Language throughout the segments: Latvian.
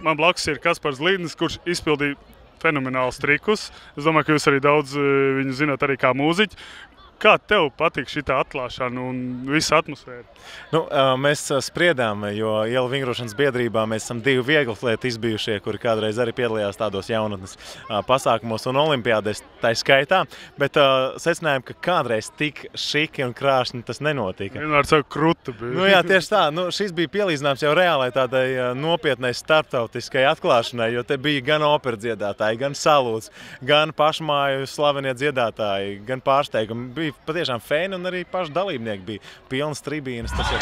man blakus ir Kaspars Līdnis, kurš izpildīja fenomenālus trikus. Es domāju, ka jūs arī daudz viņu zināt arī kā mūziķi. Kā tev patīk šī atklāšana un visa atmosfēra? Nu, mēs spriedām, jo ielu vingrošanas biedrībā mēs esam 2 vieglatlēti izbijušie, kuri kādreiz arī piedalījās tādos jaunatnes pasākumos un olimpiādēs tā skaitā, bet secinājām, ka kādreiz tik šiki un krāšņi tas nenotika. Vienmēr saku, kruta bija. Nu jā, tieši tā. Nu, šis bija pielīdzināms jau reālai tādai nopietnai starptautiskai atklāšanai, jo te bija gan opera dziedātāji, gan salūts, gan pašmāju slavenie dziedātāji, gan pārsteigumi. Bija patiešām fēni un arī paši dalībnieki bija pilnas tribīnes. Tas jau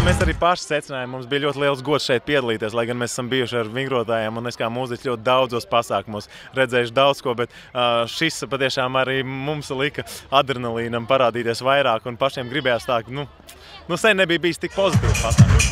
mēs arī paši secinājām, mums bija ļoti liels gods šeit piedalīties, lai gan mēs esam bijuši ar vingrotājiem un es kā mūziķis ļoti daudzos pasākumos redzējuši daudz ko, bet šis patiešām arī mums lika adrenalīnam parādīties vairāk un pašiem gribējās tā, ka sen nebija bijis tik pozitīvs pasākums.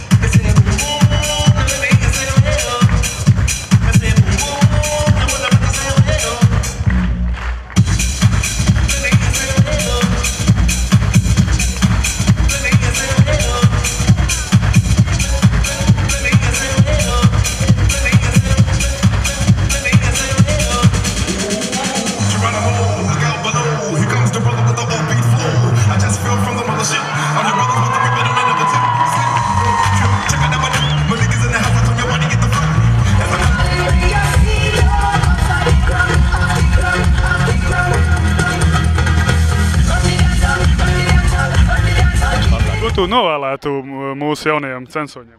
Tu novēlētu mūsu jaunajiem censoņiem?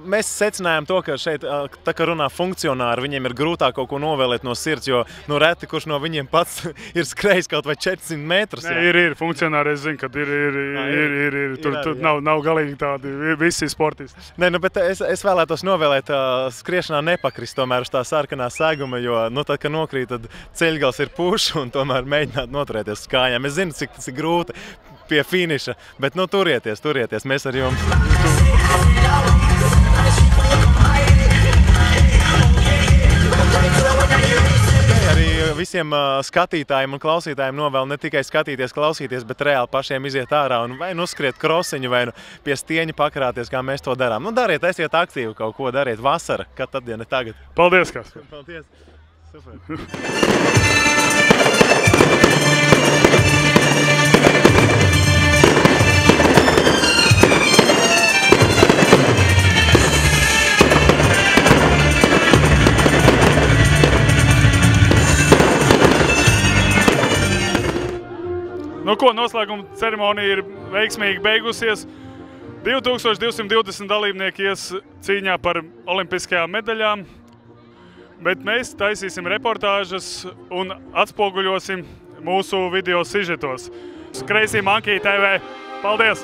Mēs secinājām to, ka šeit, tā kā runā funkcionāri, viņiem ir grūtāk kaut ko novēlēt no sirds, jo reti kurš no viņiem pats ir skrējis kaut vai 400 metrus. Ir funkcionāri, es zinu, ka ir. Tur nav galīgi tādi visi sportisti. Bet es vēlētos novēlēt skriešanā nepakrist tomēr uz tā sarkanā seguma, jo tad, kad nokrīt, tad ceļgals ir pušs un tomēr mēģināt noturēties uz kājām. Es zinu, cik tas ir grūti pie finiša, bet turieties, mēs ar jums. Arī visiem skatītājiem un klausītājiem novēlu ne tikai skatīties, klausīties, bet reāli pašiem iziet ārā un vai uzskriet krosiņu, vai pie stieņa pakarāties, kā mēs to darām. Dariet, esiet aktīvi kaut ko, dariet vasara, kad tad, ja ne tagad. Paldies, Kaspar! Paldies! Super! Noslēguma ceremonija ir veiksmīgi beigusies. 2220 dalībnieki ies cīņā par olimpiskajām medaļām, bet mēs taisīsim reportāžas un atspoguļosim mūsu video sižetos. Skreisim Ankī TV. Paldies!